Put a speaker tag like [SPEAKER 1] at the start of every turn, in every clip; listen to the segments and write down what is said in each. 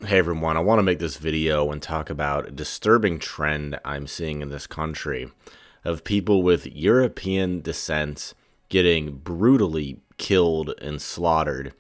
[SPEAKER 1] Hey everyone, I want to make this video and talk about a disturbing trend I'm seeing in this country of people with European descent getting brutally killed and slaughtered,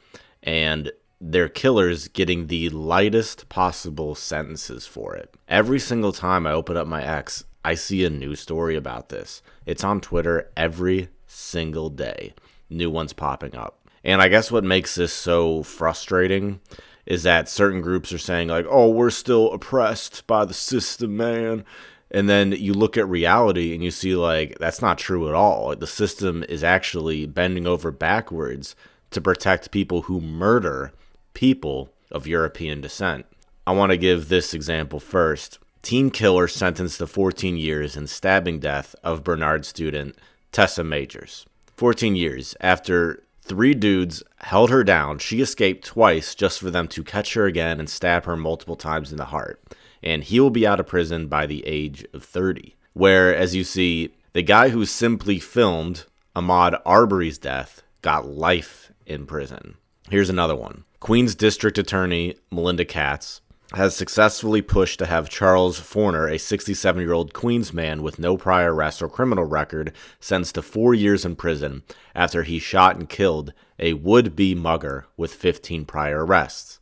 [SPEAKER 1] and their killers getting the lightest possible sentences for it. Every single time I open up my X, I see a new story about this. It's on Twitter every single day. New ones popping up. And I guess what makes this so frustrating is that certain groups are saying like, oh, we're still oppressed by the system, man. And then you look at reality and you see like, that's not true at all. Like, the system is actually bending over backwards to protect people who murder people of European descent. I want to give this example first. Teen killer sentenced to 14 years in stabbing death of Bernard student Tessa Majors. 14 years after 3 dudes held her down. She escaped twice just for them to catch her again and stab her multiple times in the heart. And he will be out of prison by the age of 30. Where, as you see, the guy who simply filmed Ahmaud Arbery's death got life in prison. Here's another one. Queens District Attorney Melinda Katz has successfully pushed to have Charles Forner, a 67-year-old Queens man with no prior arrest or criminal record, sentenced to 4 years in prison after he shot and killed a would-be mugger with 15 prior arrests.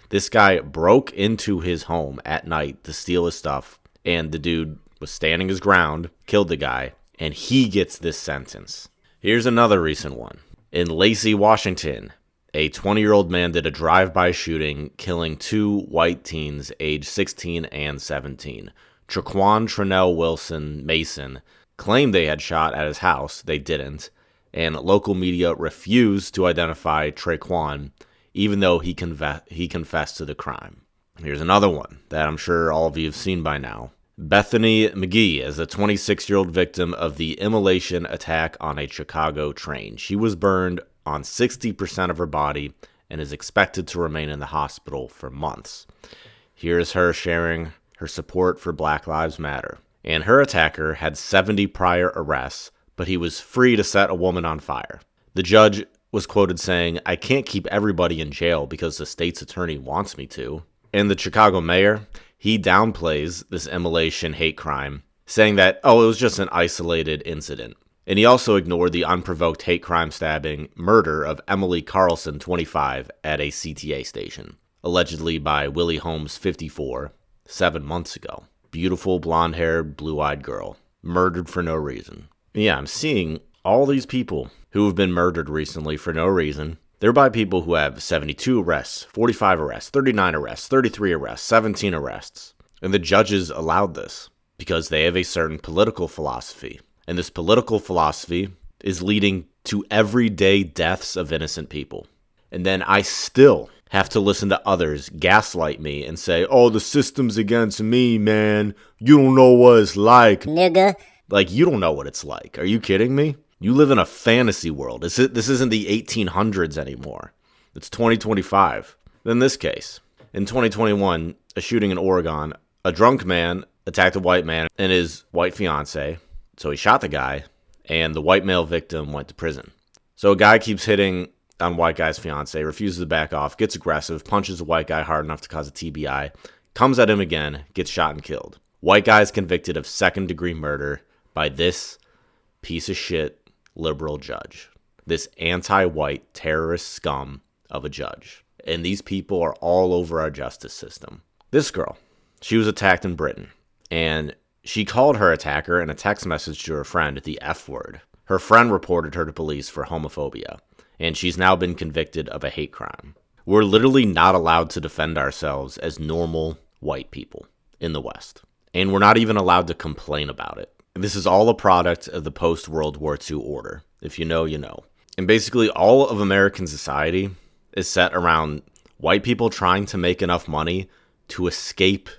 [SPEAKER 1] This guy broke into his home at night to steal his stuff, and the dude was standing his ground, killed the guy, and he gets this sentence. Here's another recent one. In Lacey, Washington, a 20-year-old man did a drive-by shooting, killing 2 white teens aged 16 and 17. Traquan Trinell Wilson Mason claimed they had shot at his house. They didn't. And local media refused to identify Traquan, even though he confessed to the crime. Here's another one that I'm sure all of you have seen by now. Bethany McGee is a 26-year-old victim of the immolation attack on a Chicago train. She was burned on 60% of her body and is expected to remain in the hospital for months. Here's her sharing her support for Black Lives Matter. And her attacker had 70 prior arrests, but he was free to set a woman on fire. The judge was quoted saying, "I can't keep everybody in jail because the state's attorney wants me to." And the Chicago mayor, he downplays this immolation hate crime, saying that, oh, it was just an isolated incident. And he also ignored the unprovoked hate crime stabbing murder of Emily Carlson, 25, at a CTA station, allegedly by Willie Holmes, 54, 7 months ago. Beautiful, blonde-haired, blue-eyed girl, murdered for no reason. Yeah, I'm seeing all these people who have been murdered recently for no reason. They're by people who have 72 arrests, 45 arrests, 39 arrests, 33 arrests, 17 arrests. And the judges allowed this because they have a certain political philosophy. And this political philosophy is leading to everyday deaths of innocent people. And then I still have to listen to others gaslight me and say, oh, the system's against me, man. You don't know what it's like.
[SPEAKER 2] Nigga.
[SPEAKER 1] Like, you don't know what it's like. Are you kidding me? You live in a fantasy world. This isn't the 1800s anymore. It's 2025. In this case, in 2021, a shooting in Oregon, a drunk man attacked a white man and his white fiance. So he shot the guy, and the white male victim went to prison. So a guy keeps hitting on white guy's fiance, refuses to back off, gets aggressive, punches the white guy hard enough to cause a TBI, comes at him again, gets shot and killed. White guy is convicted of second-degree murder by this piece of shit liberal judge. This anti-white terrorist scum of a judge. And these people are all over our justice system. This girl, she was attacked in Britain, and she called her attacker in a text message to her friend the F word. Her friend reported her to police for homophobia, and she's now been convicted of a hate crime. We're literally not allowed to defend ourselves as normal white people in the West, and we're not even allowed to complain about it. This is all a product of the post-World War II order. If you know, you know. And basically all of American society is set around white people trying to make enough money to escape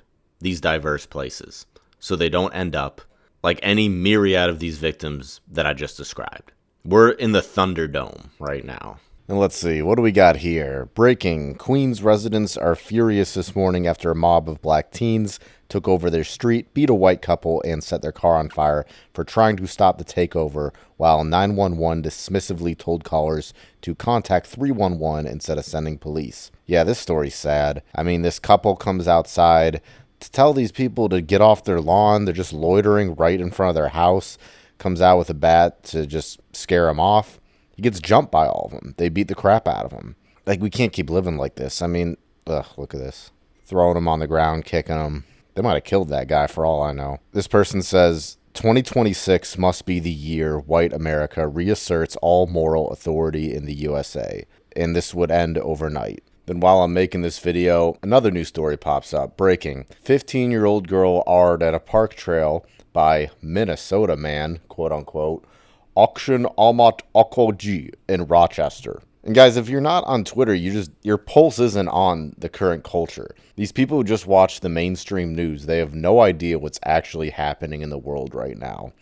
[SPEAKER 1] these diverse places, so they don't end up like any myriad of these victims that I just described. We're in the Thunderdome right now. And let's see, what do we got here? Breaking. Queens residents are furious this morning after a mob of black teens took over their street, beat a white couple, and set their car on fire for trying to stop the takeover, while 911 dismissively told callers to contact 311 instead of sending police. Yeah, this story's sad. I mean, this couple comes outside to tell these people to get off their lawn. They're just loitering right in front of their house. Comes out with a bat to just scare them off. He gets jumped by all of them. They beat the crap out of him. Like, we can't keep living like this. I mean, look at this. Throwing him on the ground, kicking him. They might have killed that guy for all I know. This person says, 2026 must be the year white America reasserts all moral authority in the USA. And this would end overnight. Then while I'm making this video, another news story pops up. Breaking. 15-year-old girl arred at a park trail by Minnesota man, quote unquote, Auction Amat Okoji in Rochester. And guys, if you're not on Twitter, your pulse isn't on the current culture. These people who just watch the mainstream news, they have no idea what's actually happening in the world right now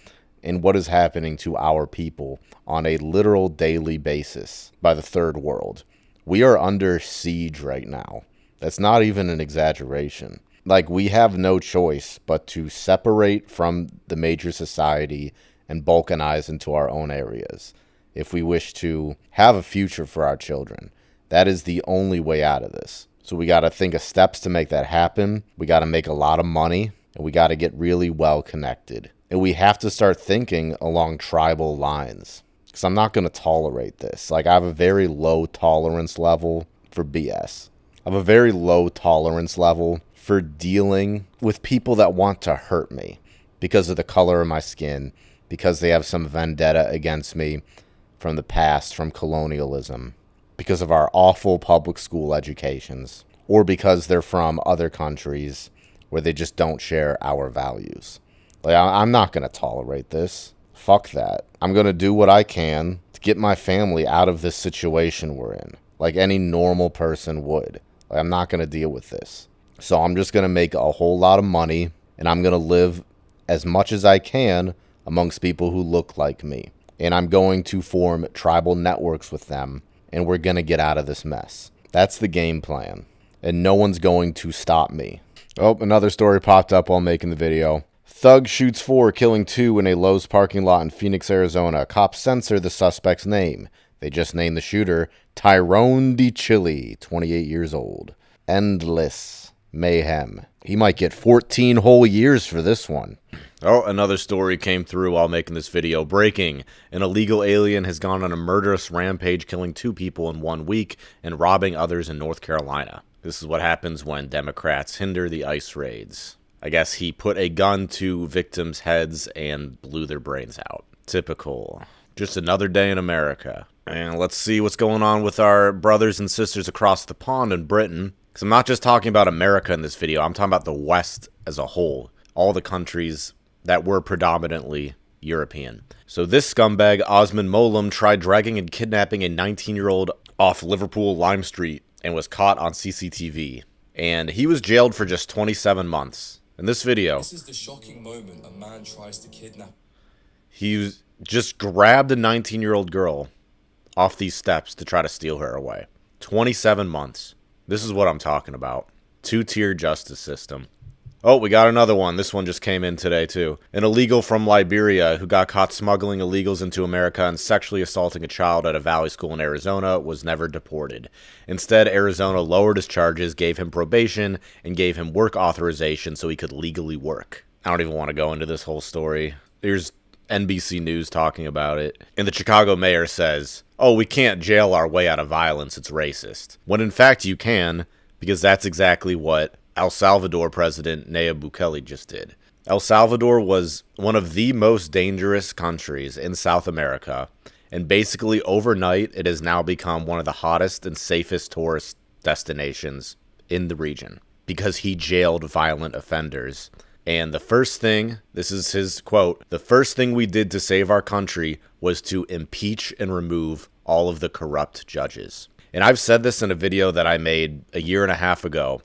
[SPEAKER 1] and what is happening to our people on a literal daily basis by the third world. We are under siege right now. That's not even an exaggeration. Like, we have no choice but to separate from the major society and balkanize into our own areas if we wish to have a future for our children. That is the only way out of this. So we got to think of steps to make that happen. We got to make a lot of money, and we got to get really well connected. And we have to start thinking along tribal lines, because I'm not going to tolerate this. Like, I have a very low tolerance level for BS. I have a very low tolerance level for dealing with people that want to hurt me because of the color of my skin, because they have some vendetta against me from the past, from colonialism, because of our awful public school educations, or because they're from other countries where they just don't share our values. Like, I'm not going to tolerate this. Fuck that. I'm going to do what I can to get my family out of this situation we're in, like any normal person would. Like, I'm not going to deal with this. So I'm just going to make a whole lot of money, and I'm going to live as much as I can amongst people who look like me. And I'm going to form tribal networks with them, and we're going to get out of this mess. That's the game plan. And no one's going to stop me. Oh, another story popped up while making the video. Thug shoots 4, killing 2 in a Lowe's parking lot in Phoenix, Arizona. Cops censor the suspect's name. They just named the shooter Tyrone DeChilly, 28 years old. Endless mayhem. He might get 14 whole years for this one. Oh, another story came through while making this video. Breaking. An illegal alien has gone on a murderous rampage, killing 2 people in 1 week and robbing others in North Carolina. This is what happens when Democrats hinder the ICE raids. I guess he put a gun to victims' heads and blew their brains out. Typical. Just another day in America. And let's see what's going on with our brothers and sisters across the pond in Britain. Because I'm not just talking about America in this video. I'm talking about the West as a whole. All the countries that were predominantly European. So this scumbag, Osman Mollem, tried dragging and kidnapping a 19-year-old off Liverpool Lime Street and was caught on CCTV. And he was jailed for just 27 months. In this video,
[SPEAKER 2] this is the shocking moment a man tries to kidnap.
[SPEAKER 1] He just grabbed a 19-year-old girl off these steps to try to steal her away. 27 months. This is what I'm talking about. 2-tier justice system. Oh, we got another one. This one just came in today, too. An illegal from Liberia who got caught smuggling illegals into America and sexually assaulting a child at a valley school in Arizona was never deported. Instead, Arizona lowered his charges, gave him probation, and gave him work authorization so he could legally work. I don't even want to go into this whole story. There's NBC News talking about it. And the Chicago mayor says, oh, we can't jail our way out of violence, it's racist. When in fact you can, because that's exactly what El Salvador President Nayib Bukele just did. El Salvador was one of the most dangerous countries in South America, and basically overnight it has now become one of the hottest and safest tourist destinations in the region because he jailed violent offenders. And the first thing, this is his quote, the first thing we did to save our country was to impeach and remove all of the corrupt judges. And I've said this in a video that I made a year and a half ago,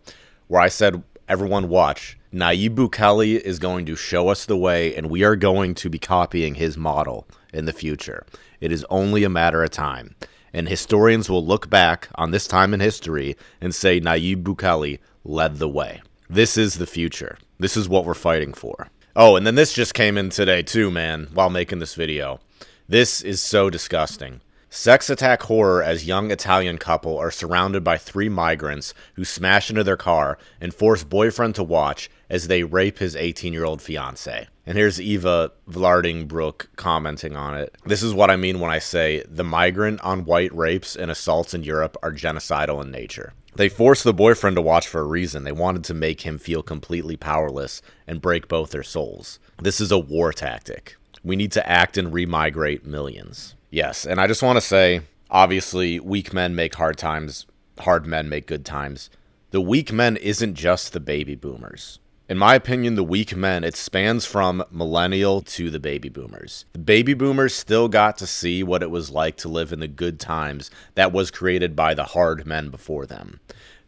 [SPEAKER 1] where I said, everyone watch, Nayib Bukele is going to show us the way, and we are going to be copying his model in the future. It is only a matter of time. And historians will look back on this time in history and say Nayib Bukele led the way. This is the future. This is what we're fighting for. Oh, and then this just came in today too, man, while making this video. This is so disgusting. Sex attack horror as young Italian couple are surrounded by 3 migrants who smash into their car and force boyfriend to watch as they rape his 18-year-old fiancée. And here's Eva Vlardingbroek commenting on it. This is what I mean when I say the migrant on white rapes and assaults in Europe are genocidal in nature. They forced the boyfriend to watch for a reason. They wanted to make him feel completely powerless and break both their souls. This is a war tactic. We need to act and remigrate millions. Yes, and I just want to say, obviously, weak men make hard times, hard men make good times. The weak men isn't just the baby boomers. In my opinion, the weak men, it spans from millennial to the baby boomers. The baby boomers still got to see what it was like to live in the good times that was created by the hard men before them.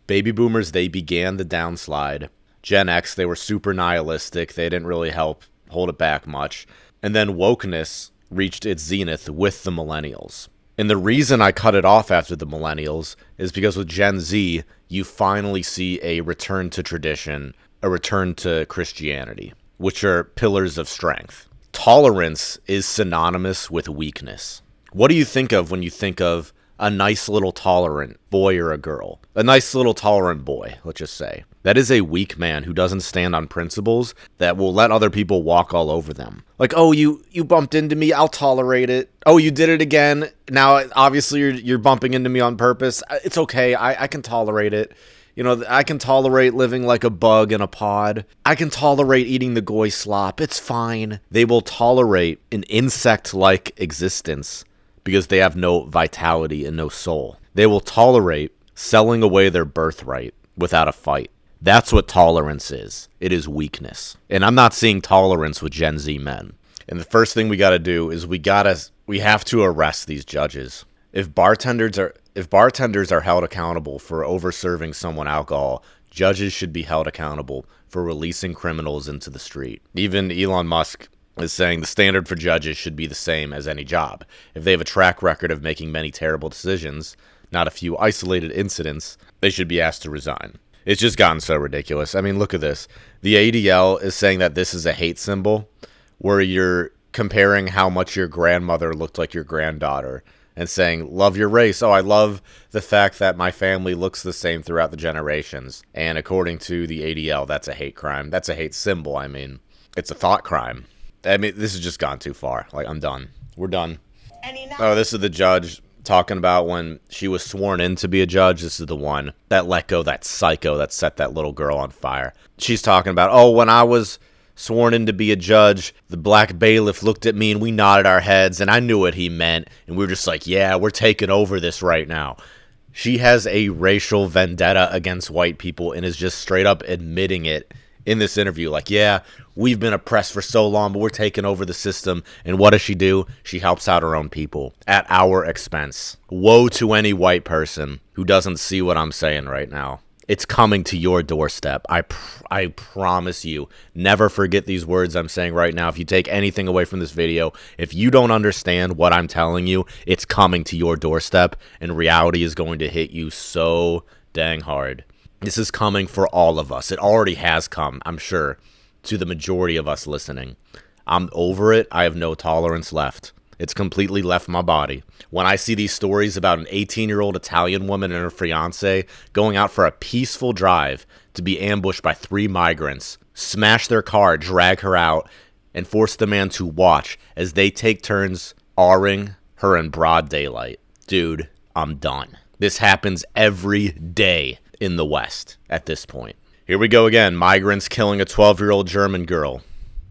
[SPEAKER 1] Baby boomers, they began the downslide. Gen X, they were super nihilistic. They didn't really help hold it back much. And then wokeness reached its zenith with the millennials. And the reason I cut it off after the millennials is because with Gen Z, you finally see a return to tradition, a return to Christianity, which are pillars of strength. Tolerance is synonymous with weakness. What do you think of when you think of a nice little tolerant boy or a girl? A nice little tolerant boy, let's just say. That is a weak man who doesn't stand on principles that will let other people walk all over them. Like, oh, you bumped into me, I'll tolerate it. Oh, you did it again. Now, obviously, you're bumping into me on purpose. It's okay, I can tolerate it. You know, I can tolerate living like a bug in a pod. I can tolerate eating the goy slop. It's fine. They will tolerate an insect-like existence because they have no vitality and no soul. They will tolerate selling away their birthright without a fight. That's what tolerance is. It is weakness. And I'm not seeing tolerance with Gen Z men. And the first thing we got to do is we have to arrest these judges. If bartenders are held accountable for over-serving someone alcohol, judges should be held accountable for releasing criminals into the street. Even Elon Musk is saying the standard for judges should be the same as any job. If they have a track record of making many terrible decisions, not a few isolated incidents, they should be asked to resign. It's just gotten so ridiculous. I mean, look at this. The ADL is saying that this is a hate symbol, where you're comparing how much your grandmother looked like your granddaughter and saying, love your race. Oh, I love the fact that my family looks the same throughout the generations. And according to the ADL, that's a hate crime. That's a hate symbol. I mean, it's a thought crime. I mean, this has just gone too far. Like, I'm done. We're done. Oh, this is the judge talking about when she was sworn in to be a judge. This is the one that let go that psycho that set that little girl on fire. She's talking about, oh, when I was sworn in to be a judge, the black bailiff looked at me and we nodded our heads and I knew what he meant. And we were just like, yeah, we're taking over this right now. She has a racial vendetta against white people and is just straight up admitting it in this interview. Like, yeah, we've been oppressed for so long, but we're taking over the system. And what does she do? She helps out her own people at our expense. Woe to any white person who doesn't see what I'm saying right now. It's coming to your doorstep. I promise you. Never forget these words I'm saying right now. If you take anything away from this video, if you don't understand what I'm telling you, it's coming to your doorstep, and reality is going to hit you so dang hard. This is coming for all of us. It already has come, I'm sure, to the majority of us listening. I'm over it. I have no tolerance left. It's completely left my body. When I see these stories about an 18-year-old Italian woman and her fiancé going out for a peaceful drive to be ambushed by 3 migrants, smash their car, drag her out, and force the man to watch as they take turns R-ing her in broad daylight. Dude, I'm done. This happens every day in the West at this point. Here we go again. Migrants killing a 12-year-old German girl.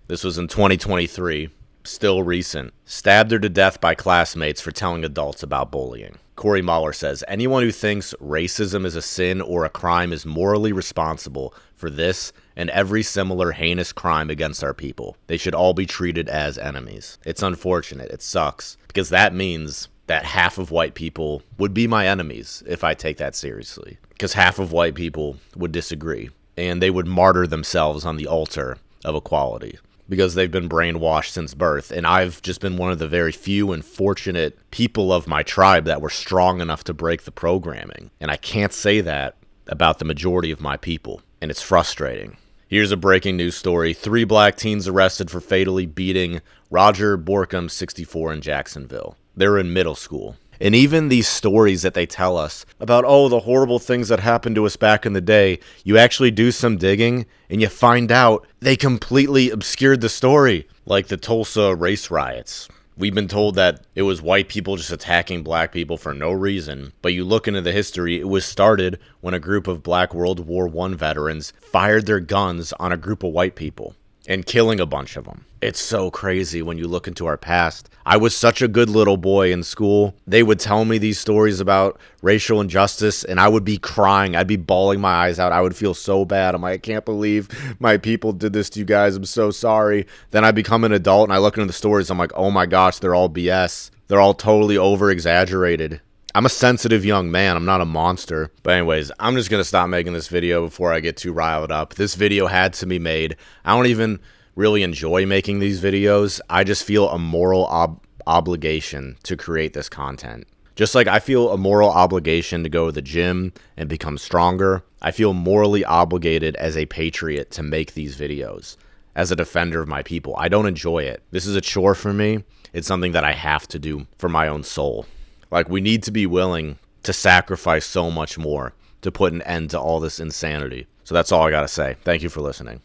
[SPEAKER 1] This was in 2023. Still recent. Stabbed her to death by classmates for telling adults about bullying. Corey Mahler says, anyone who thinks racism is a sin or a crime is morally responsible for this and every similar heinous crime against our people. They should all be treated as enemies. It's unfortunate. It sucks. Because that means that half of white people would be my enemies if I take that seriously. Because half of white people would disagree. And they would martyr themselves on the altar of equality. because they've been brainwashed since birth. And I've just been one of the very few and fortunate people of my tribe that were strong enough to break the programming. And I can't say that about the majority of my people. And it's frustrating. Here's a breaking news story. 3 black teens arrested for fatally beating Roger Borkham, 64, in Jacksonville. They were in middle school. And even these stories that they tell us about, oh, the horrible things that happened to us back in the day, you actually do some digging and you find out they completely obscured the story. Like the Tulsa race riots. We've been told that it was white people just attacking black people for no reason. But you look into the history, it was started when a group of black World War I veterans fired their guns on a group of white people and killing a bunch of them. It's so crazy when you look into our past. I was such a good little boy in school. They would tell me these stories about racial injustice, and I would be crying. I'd be bawling my eyes out. I would feel so bad. I'm like, I can't believe my people did this to you guys. I'm so sorry. Then I become an adult, and I look into the stories. I'm like, oh my gosh, they're all BS. They're all totally over-exaggerated. I'm a sensitive young man. I'm not a monster. But anyways, I'm just going to stop making this video before I get too riled up. This video had to be made. I don't even really enjoy making these videos. I just feel a moral obligation to create this content. Just like I feel a moral obligation to go to the gym and become stronger, I feel morally obligated as a patriot to make these videos. As a defender of my people, I don't enjoy it. This is a chore for me. It's something that I have to do for my own soul. Like, we need to be willing to sacrifice so much more to put an end to all this insanity. So that's all I gotta say. Thank you for listening.